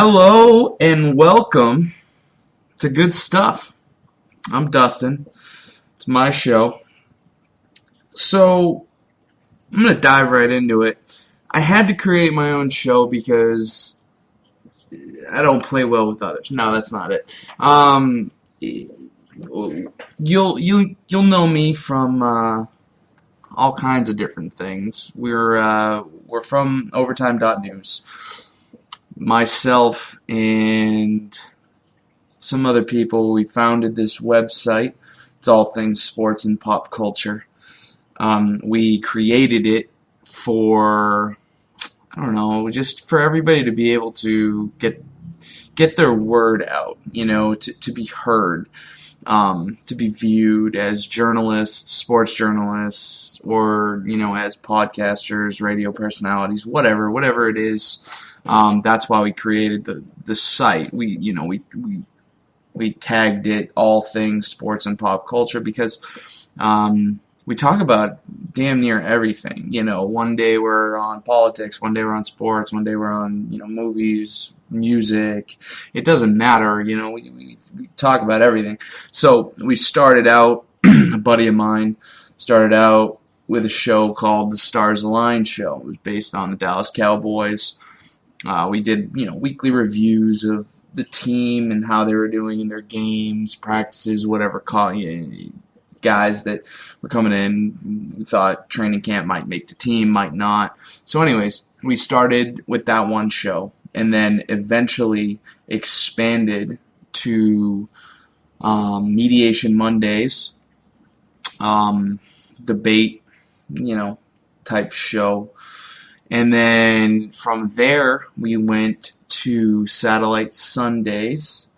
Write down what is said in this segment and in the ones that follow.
Hello and welcome to Good Stuff. I'm Dustin. It's my show. So, I'm going to dive right into it. I had to create my own show because I don't play well with others. No, that's not it. You'll know me from all kinds of different things. We're from Overtime.news. Myself and some other people, we founded this website. It's all things sports and pop culture. We created it for, just for everybody to be able to get their word out, to be heard, to be viewed as journalists, sports journalists, or, as podcasters, radio personalities, whatever it is. That's why we created the site. We tagged it all things sports and pop culture because we talk about damn near everything. One day we're on politics, one day we're on sports, one day we're on movies, music. It doesn't matter. We talk about everything. So we started out. A buddy of mine started out with a show called The Stars Align Show. It was based on the Dallas Cowboys. We did, weekly reviews of the team and how they were doing in their games, practices, whatever. Guys that were coming in, we thought training camp might make the team, might not. So anyways, we started with that one show and then eventually expanded to Mediation Mondays, debate, type show. And then from there, we went to Satellite Sundays.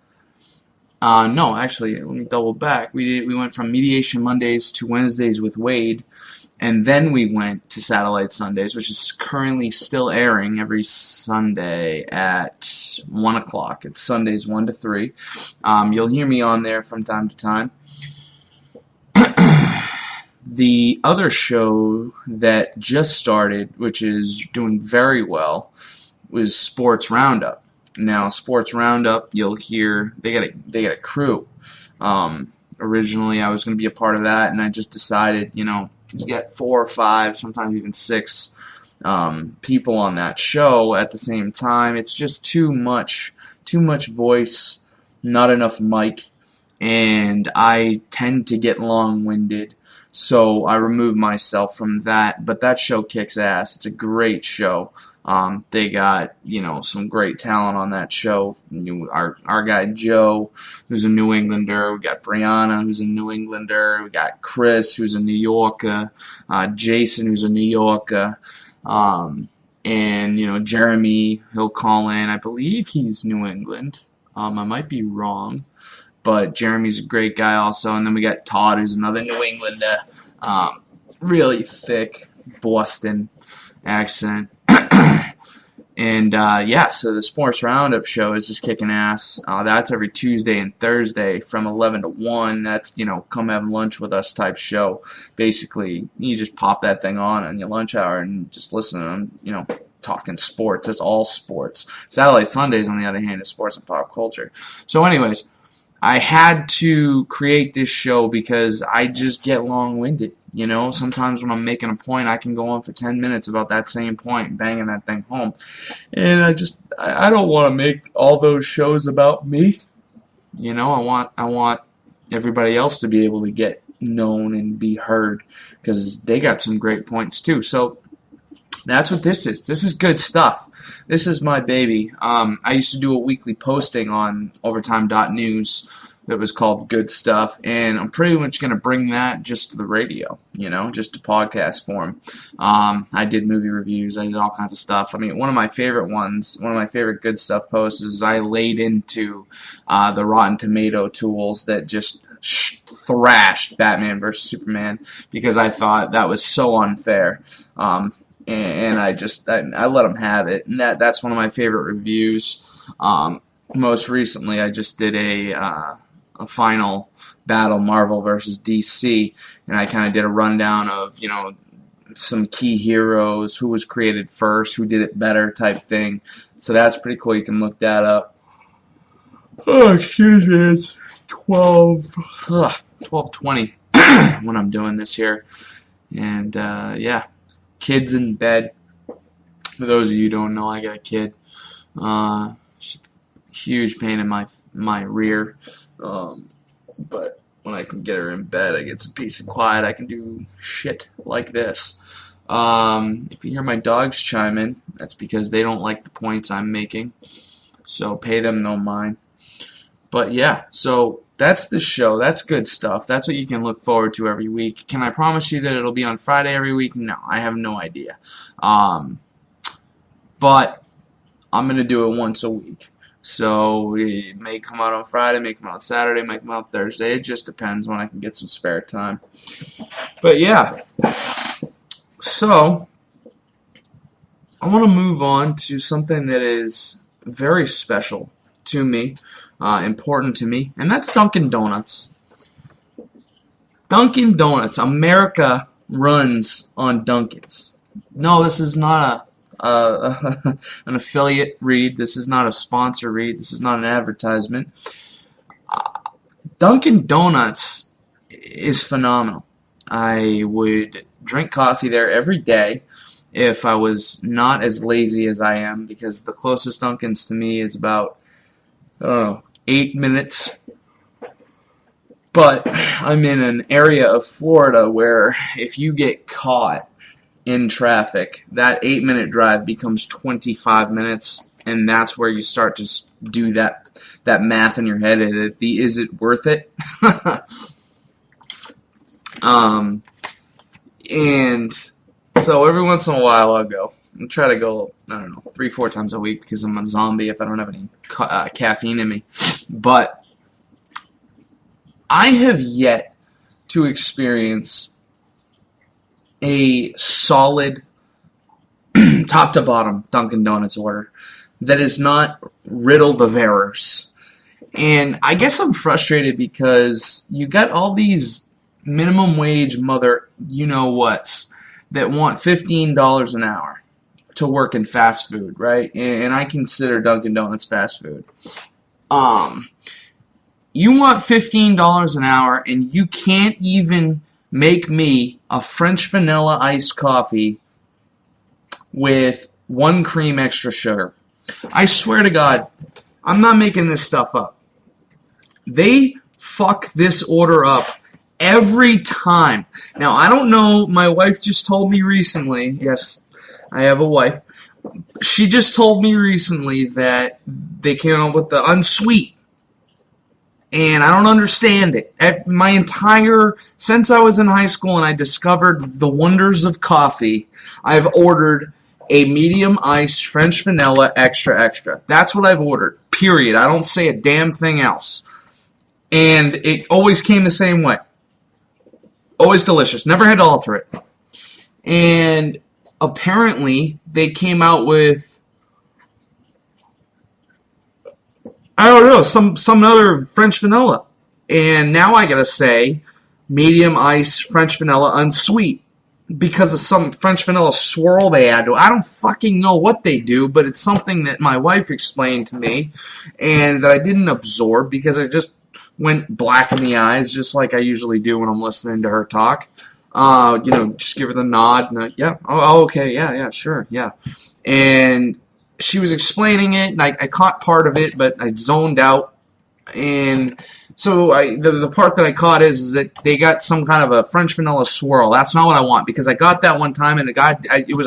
No, actually, let me double back. We went from Mediation Mondays to Wednesdays with Wade, and then we went to Satellite Sundays, which is currently still airing every Sunday at 1 o'clock. It's Sundays 1 to 3. You'll hear me on there from time to time. The other show that just started, which is doing very well, was Sports Roundup. Now, Sports Roundup, you'll hear they got a crew. Originally, I was going to be a part of that, and I just decided, you get 4 or 5, sometimes even 6 people on that show at the same time. It's just too much voice, not enough mic, and I tend to get long-winded. So I removed myself from that, but that show kicks ass. It's a great show. They got, some great talent on that show. Our guy Joe, who's a New Englander. We got Brianna, who's a New Englander. We got Chris, who's a New Yorker. Jason, who's a New Yorker. And, Jeremy, he'll call in. I believe he's New England. I might be wrong. But Jeremy's a great guy also. And then we got Todd, who's another New Englander. Really thick Boston accent. And, so the Sports Roundup show is just kicking ass. That's every Tuesday and Thursday from 11 to 1. That's, come have lunch with us type show. Basically, you just pop that thing on your lunch hour and just listen to them, talking sports. It's all sports. Satellite Sundays, on the other hand, is sports and pop culture. So anyways, I had to create this show because I just get long-winded. Sometimes when I'm making a point, I can go on for 10 minutes about that same point, banging that thing home. And I don't want to make all those shows about me. I want everybody else to be able to get known and be heard because they got some great points too. So that's what this is. This is good stuff. This is my baby. I used to do a weekly posting on Overtime.news that was called Good Stuff, and I'm pretty much going to bring that just to the radio, just to podcast form. I did movie reviews. I did all kinds of stuff. I mean, one of my favorite Good Stuff posts is I laid into the Rotten Tomato tools that just thrashed Batman vs. Superman because I thought that was so unfair. And I let them have it, and that's one of my favorite reviews. Most recently, I just did a final battle, Marvel versus DC, and I kind of did a rundown of some key heroes, who was created first, who did it better type thing. So that's pretty cool. You can look that up. Oh, excuse me. It's 12:20 when I'm doing this here. And, yeah. Kids in bed. For those of you who don't know, I got a kid. Huge pain in my rear. But when I can get her in bed, I get some peace and quiet. I can do shit like this. If you hear my dogs chime in, that's because they don't like the points I'm making. So pay them no mind. But yeah, so that's the show. That's good stuff. That's what you can look forward to every week. Can I promise you that it'll be on Friday every week? No, I have no idea. But I'm going to do it once a week. So it may come out on Friday, may come out Saturday, may come out Thursday. It just depends when I can get some spare time. But yeah, so I want to move on to something that is very special to me, important to me, and that's Dunkin' Donuts. Dunkin' Donuts. America runs on Dunkin's. No, this is not an affiliate read. This is not a sponsor read. This is not an advertisement. Dunkin' Donuts is phenomenal. I would drink coffee there every day if I was not as lazy as I am, because the closest Dunkin's to me is about, I don't know, 8 minutes. But I'm in an area of Florida where if you get caught in traffic, that 8-minute drive becomes 25 minutes, and that's where you start to do that math in your head. Is it worth it? And so every once in a while I'll go. I try to go, I don't know, 3-4 times a week because I'm a zombie if I don't have any caffeine in me. But I have yet to experience a solid top to bottom Dunkin' Donuts order that is not riddled of errors. And I guess I'm frustrated because you got all these minimum wage mother you-know-whats that want $15 an hour to work in fast food, right? And I consider Dunkin' Donuts fast food. You want $15 an hour, and you can't even make me a French vanilla iced coffee with 1 cream extra sugar. I swear to God, I'm not making this stuff up. They fuck this order up every time. Now, I don't know, my wife just told me recently, yes, I have a wife, she just told me recently that they came out with the unsweet. And I don't understand it. Since I was in high school and I discovered the wonders of coffee, I've ordered a medium iced French vanilla extra. That's what I've ordered, period. I don't say a damn thing else. And it always came the same way. Always delicious. Never had to alter it. And apparently they came out with, I don't know, some other French vanilla. And now I gotta say, medium ice French vanilla unsweet. Because of some French vanilla swirl they add to it. I don't fucking know what they do, but it's something that my wife explained to me and that I didn't absorb because I just went black in the eyes, just like I usually do when I'm listening to her talk. Just give her the nod. And yeah, okay, yeah, sure, yeah. And she was explaining it, and I caught part of it, but I zoned out. And so the part that I caught is that they got some kind of a French vanilla swirl. That's not what I want, because I got that one time, and it was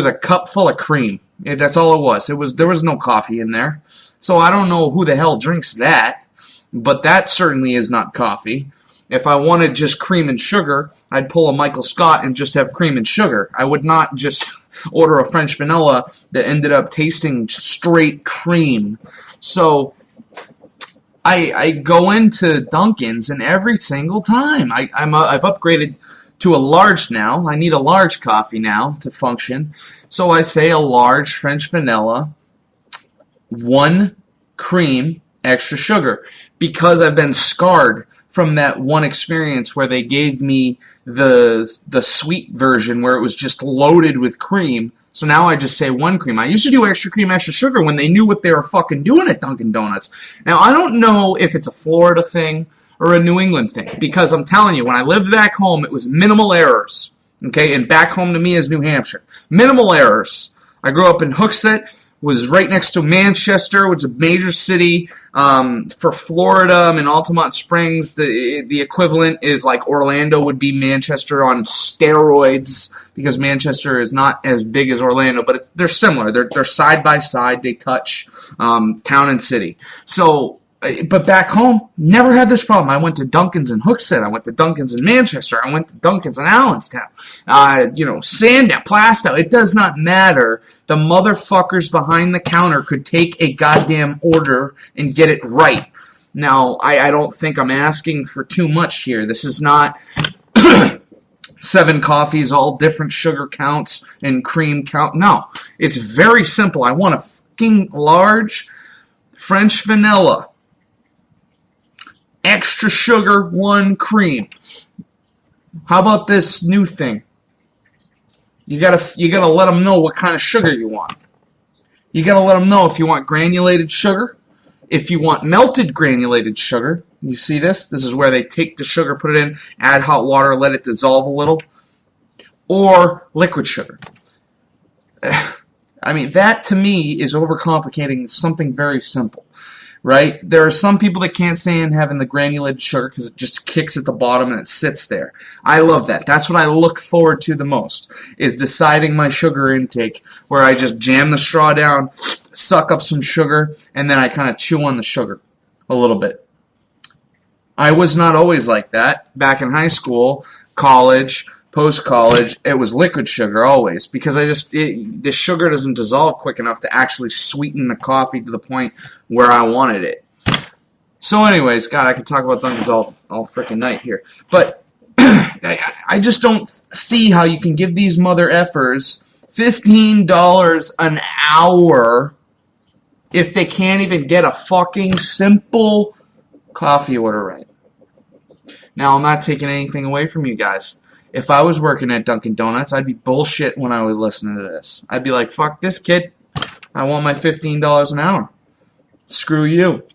a cup full of cream. That's all it was. There was no coffee in there. So I don't know who the hell drinks that, but that certainly is not coffee. If I wanted just cream and sugar, I'd pull a Michael Scott and just have cream and sugar. I would not just order a French vanilla that ended up tasting straight cream. So I go into Dunkin's, and every single time I've upgraded to a large now. I need a large coffee now to function. So I say a large French vanilla, 1 cream, extra sugar, because I've been scarred from that one experience where they gave me the sweet version where it was just loaded with cream. So now I just say one cream. I used to do extra cream, extra sugar when they knew what they were fucking doing at Dunkin' Donuts. Now, I don't know if it's a Florida thing or a New England thing, because I'm telling you, when I lived back home, it was minimal errors. Okay, and back home to me is New Hampshire. Minimal errors. I grew up in Hooksett, was right next to Manchester, which is a major city. For Florida, I'm in Altamont Springs. The equivalent is like Orlando would be Manchester on steroids, because Manchester is not as big as Orlando, but they're similar. They're side by side. They touch town and city. So, but back home, never had this problem. I went to Dunkin's in Hooksett. I went to Dunkin's in Manchester. I went to Dunkin's in Allenstown. Sandown, Plastow. It does not matter. The motherfuckers behind the counter could take a goddamn order and get it right. Now, I don't think I'm asking for too much here. This is not 7 coffees, all different sugar counts and cream count. No, it's very simple. I want a fucking large French vanilla. Extra sugar, 1 cream. How about this new thing? You gotta let them know what kind of sugar you want. You gotta let them know if you want granulated sugar, if you want melted granulated sugar. You see this? This is where they take the sugar, put it in, add hot water, let it dissolve a little, or liquid sugar. I mean, that to me is overcomplicating something very simple. Right? There are some people that can't stand having the granulated sugar because it just kicks at the bottom and it sits there. I love that. That's what I look forward to the most, is deciding my sugar intake, where I just jam the straw down, suck up some sugar, and then I kind of chew on the sugar a little bit. I was not always like that. Back in high school, college, post-college, it was liquid sugar always, because the sugar doesn't dissolve quick enough to actually sweeten the coffee to the point where I wanted it. So anyways, God, I could talk about Dunkin's all freaking night here. But I just don't see how you can give these mother effers $15 an hour if they can't even get a fucking simple coffee order right. Now, I'm not taking anything away from you guys. If I was working at Dunkin' Donuts, I'd be bullshit when I would listen to this. I'd be like, fuck this kid. I want my $15 an hour. Screw you.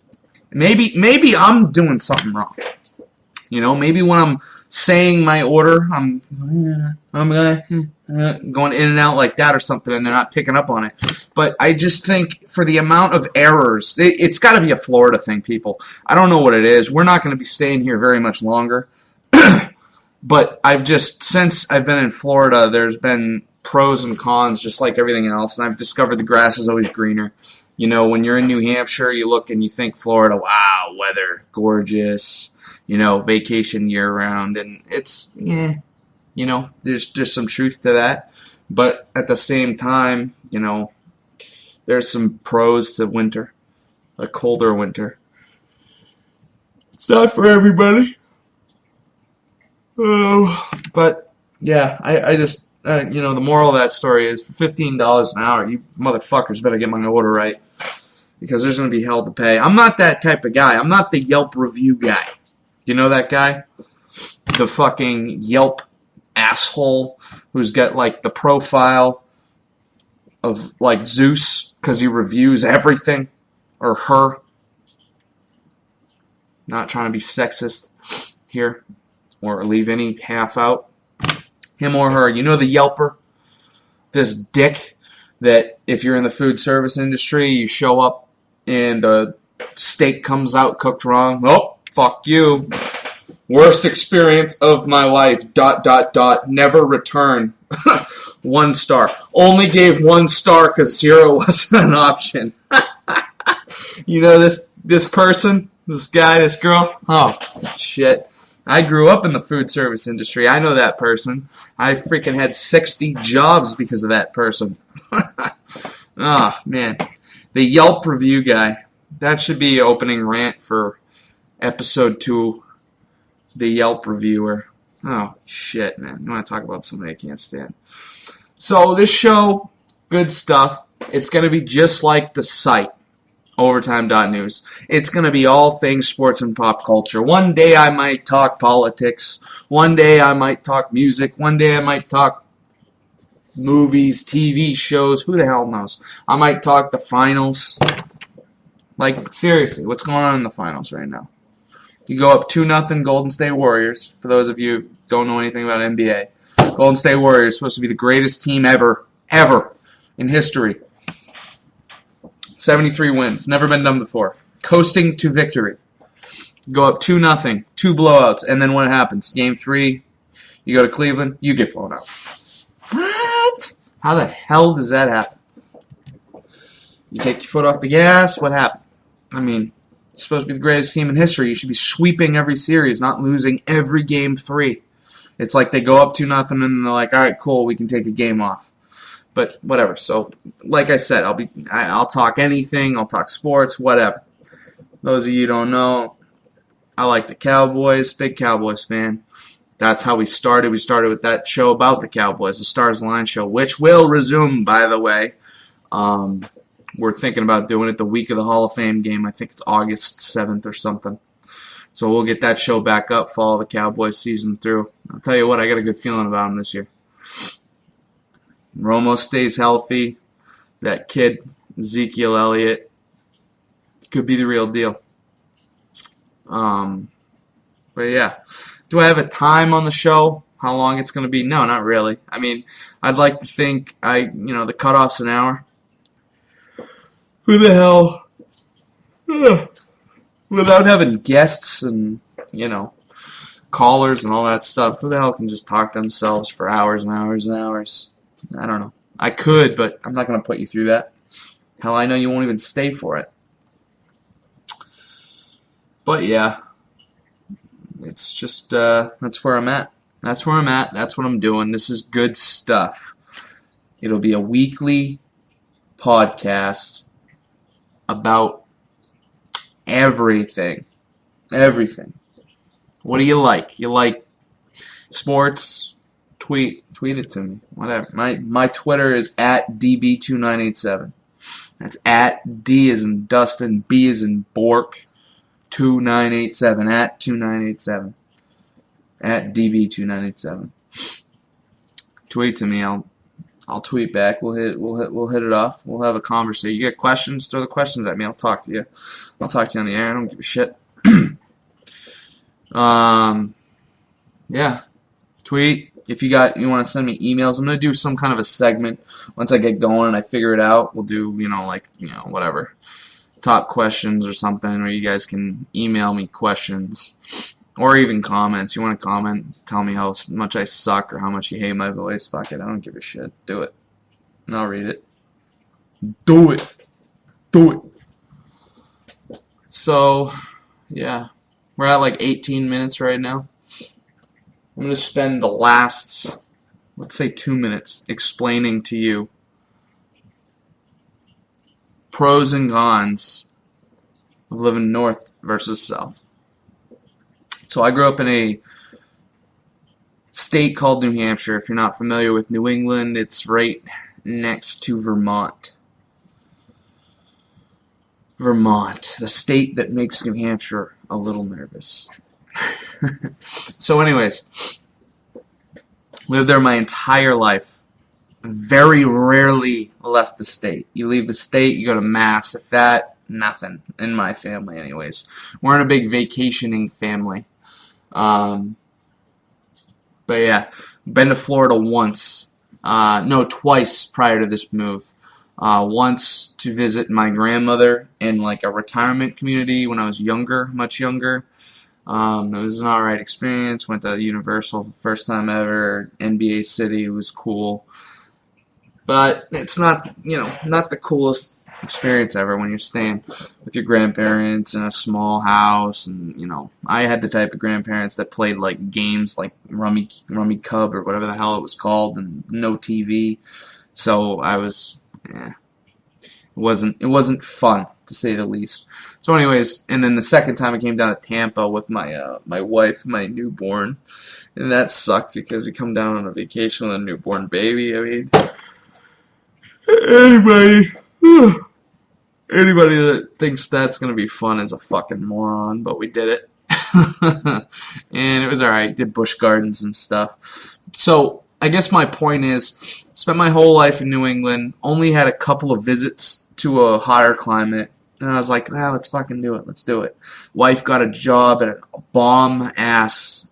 Maybe I'm doing something wrong. Maybe when I'm saying my order, I'm going in and out like that or something, and they're not picking up on it. But I just think for the amount of errors, it's got to be a Florida thing, people. I don't know what it is. We're not going to be staying here very much longer. But since I've been in Florida, there's been pros and cons, just like everything else, and I've discovered the grass is always greener. When you're in New Hampshire, you look and you think Florida, wow, weather, gorgeous, vacation year-round, and it's, there's some truth to that. But at the same time, there's some pros to winter, a colder winter. It's not for everybody. But yeah, I just the moral of that story is for $15 an hour, you motherfuckers better get my order right, because there's going to be hell to pay. I'm not that type of guy. I'm not the Yelp review guy. You know that guy? The fucking Yelp asshole who's got like the profile of like Zeus because he reviews everything, or her. Not trying to be sexist here or leave any half out. Him or her. You know the Yelper? This dick that if you're in the food service industry, you show up and the steak comes out cooked wrong. Oh, fuck you. Worst experience of my life. ... Never return. 1 star. Only gave 1 star because 0 wasn't an option. You know this person? This guy? This girl? Oh, shit. I grew up in the food service industry. I know that person. I freaking had 60 jobs because of that person. Oh, man. The Yelp review guy. That should be opening rant for episode 2. The Yelp reviewer. Oh, shit, man. You want to talk about somebody I can't stand. So, this show, good stuff. It's going to be just like the site. Overtime.news. It's going to be all things sports and pop culture. One day I might talk politics. One day I might talk music. One day I might talk movies, TV shows. Who the hell knows? I might talk the finals. Like, seriously, what's going on in the finals right now? You go up 2-0 Golden State Warriors. For those of you who don't know anything about NBA, Golden State Warriors supposed to be the greatest team ever in history. 73 wins. Never been done before. Coasting to victory. Go up 2-0. 2 blowouts. And then what happens? Game 3, you go to Cleveland, you get blown out. What? How the hell does that happen? You take your foot off the gas, what happened? I mean, you're supposed to be the greatest team in history. You should be sweeping every series, not losing every game 3. It's like they go up 2-0 and they're like, all right, cool, we can take a game off. But whatever. So, like I said, I'll talk anything. I'll talk sports, whatever. Those of you who don't know, I like the Cowboys. Big Cowboys fan. That's how we started. We started with that show about the Cowboys, the Stars Line show, which will resume, by the way. We're thinking about doing it the week of the Hall of Fame game. I think it's August 7th or something. So we'll get that show back up, follow the Cowboys season through. I'll tell you what, I got a good feeling about them this year. Romo stays healthy. That kid, Ezekiel Elliott, could be the real deal. But yeah. Do I have a time on the show? How long it's going to be? No, not really. I mean, I'd like to think the cutoff's an hour. Who the hell? Without having guests and, callers and all that stuff, who the hell can just talk to themselves for hours and hours and hours? I don't know. I could, but I'm not going to put you through that. Hell, I know you won't even stay for it. But yeah, it's just, that's where I'm at. That's where I'm at. That's what I'm doing. This is good stuff. It'll be a weekly podcast about everything. Everything. What do you like? You like sports? Tweet it to me. Whatever. My Twitter is @DB2987. That's @D as in Dustin, B as in Bork, 2987. @2987. @DB2987. Tweet to me. I'll tweet back. We'll hit it off. We'll have a conversation. You got questions? Throw the questions at me. I'll talk to you. I'll talk to you on the air. I don't give a shit. Yeah. Tweet. If you want to send me emails, I'm going to do some kind of a segment once I get going and I figure it out. We'll do, whatever. Top questions or something, or you guys can email me questions or even comments. You want to comment, tell me how much I suck or how much you hate my voice. Fuck it. I don't give a shit. Do it. And I'll read it. Do it. Do it. So, yeah. We're at like 18 minutes right now. I'm going to spend the last, let's say 2 minutes, explaining to you pros and cons of living north versus south. So I grew up in a state called New Hampshire. If you're not familiar with New England, it's right next to Vermont. Vermont, the state that makes New Hampshire a little nervous. So anyways, lived there my entire life. Very rarely left the state. You leave the state, you go to Mass. If that, nothing. In my family anyways. We're in a big vacationing family. But yeah, been to Florida once. Twice prior to this move. Once to visit my grandmother in like a retirement community when I was younger, much younger. It was an alright experience. Went to Universal for the first time ever. NBA City was cool. But it's not, not the coolest experience ever when you're staying with your grandparents in a small house. And, I had the type of grandparents that played like games like Rummy Cub or whatever the hell it was called and no TV. So I was, it wasn't fun to say the least. So anyways, and then the second time I came down to Tampa with my wife, my newborn, and that sucked because we come down on a vacation with a newborn baby. I mean, anybody, Anybody that thinks that's going to be fun is a fucking moron, but we did it. And it was alright. Did busch gardens and stuff. So, I guess my point is, spent my whole life in New England, only had a couple of visits to a hotter climate, and I was like, let's fucking do it. Let's do it. Wife got a job at a bomb-ass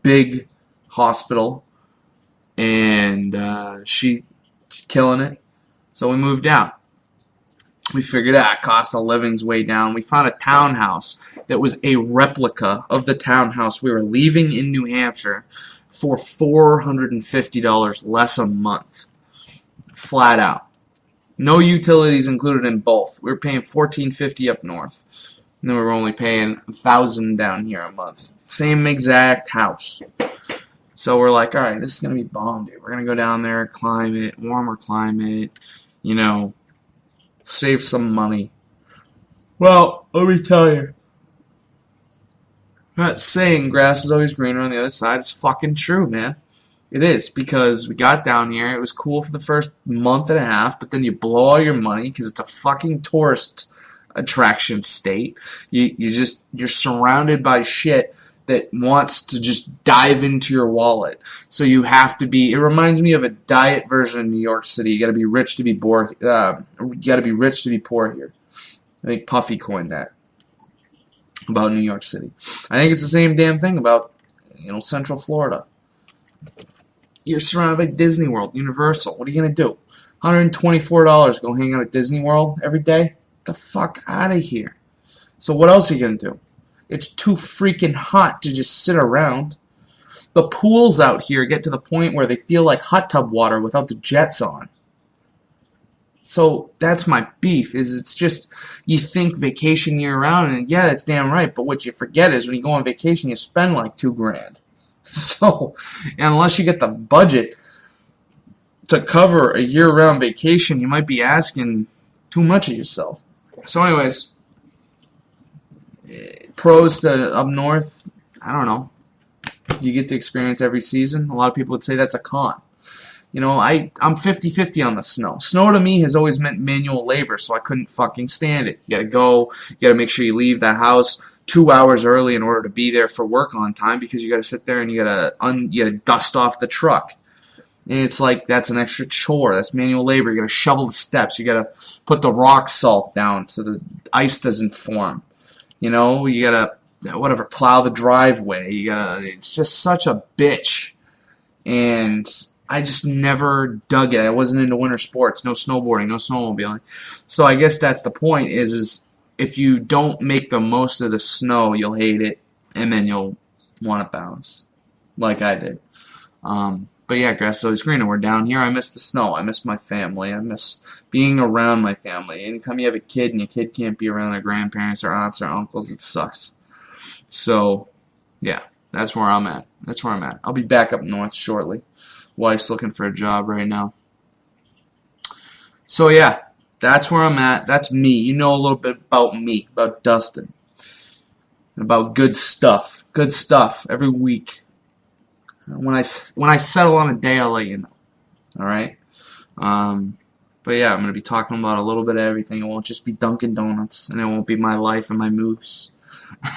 big hospital, and she's killing it. So we moved down. We figured out cost of living's way down. We found a townhouse that was a replica of the townhouse we were leaving in New Hampshire for $450 less a month. Flat out. No utilities included in both. We were paying $1,450 up north. And then we were only paying $1,000 down here a month. Same exact house. So we're like, alright, this is going to be bomb, dude. We're going to go down there, climate, warmer climate, save some money. Well, let me tell you. That saying, grass is always greener on the other side, is fucking true, man. It is, because we got down here, it was cool for the first month and a half, but then you blow all your money, because it's a fucking tourist attraction state. You're surrounded by shit that wants to just dive into your wallet. So you have to be, it reminds me of a diet version of New York City. You gotta be rich to be poor, you gotta be rich to be poor here. I think Puffy coined that about New York City. I think it's the same damn thing about, Central Florida. You're surrounded by Disney World, Universal. What are you gonna do? $124 go hang out at Disney World every day? Get the fuck out of here. So what else are you gonna do? It's too freaking hot to just sit around. The pools out here get to the point where they feel like hot tub water without the jets on. So that's my beef, is it's just, you think vacation year round, and yeah, that's damn right, but what you forget is when you go on vacation, you spend like $2,000. So, unless you get the budget to cover a year-round vacation, you might be asking too much of yourself. So anyways, pros to up north, I don't know. You get to experience every season. A lot of people would say that's a con. I'm 50-50 on the snow. Snow to me has always meant manual labor, so I couldn't fucking stand it. You gotta go, you gotta make sure you leave the house 2 hours early in order to be there for work on time, because you gotta sit there and you gotta dust off the truck. And it's like, that's an extra chore. That's manual labor. You gotta shovel the steps. You gotta put the rock salt down so the ice doesn't form. You gotta, plow the driveway. It's just such a bitch. And I just never dug it. I wasn't into winter sports. No snowboarding, no snowmobiling. So I guess that's the point, is if you don't make the most of the snow, you'll hate it, and then you'll want to bounce, like I did. But yeah, grass is always greener. We're down here. I miss the snow. I miss my family. I miss being around my family. Anytime you have a kid and your kid can't be around their grandparents or aunts or uncles, it sucks. So, yeah, that's where I'm at. I'll be back up north shortly. Wife's looking for a job right now. So, yeah, that's where I'm at. That's me. You know a little bit about me, about Dustin, about good stuff. Good stuff every week. When I settle on a day, I'll let you know. All right? But yeah, I'm going to be talking about a little bit of everything. It won't just be Dunkin' Donuts, and it won't be my life and my moves.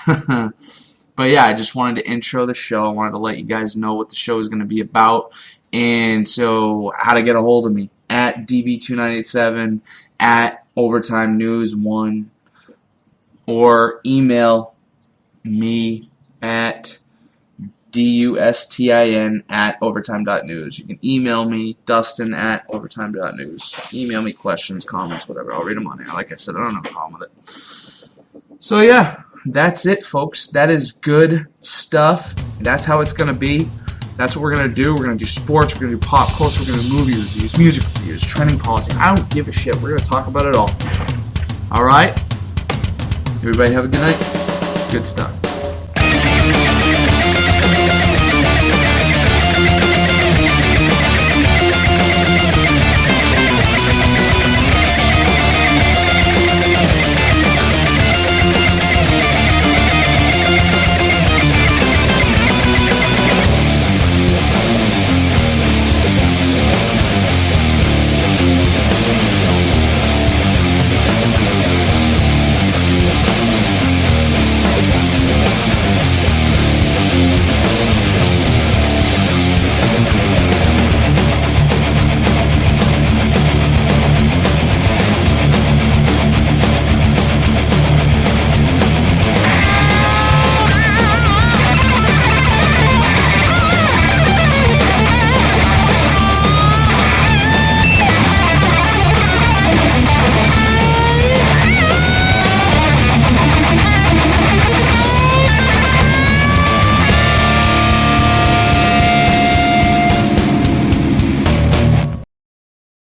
But yeah, I just wanted to intro the show. I wanted to let you guys know what the show is going to be about. And so, how to get a hold of me. At DB2987, at Overtime News 1, or email me at DUSTIN at overtime.news. You can email me, Dustin at overtime.news. Email me questions, comments, whatever. I'll read them on there. Like I said, I don't have a problem with it. So yeah, that's it, folks. That is good stuff. That's how it's going to be. That's what we're going to do. We're going to do sports. We're going to do pop culture. We're going to do movie reviews, music reviews, trending politics. I don't give a shit. We're going to talk about it all. All right? Everybody have a good night. Good stuff.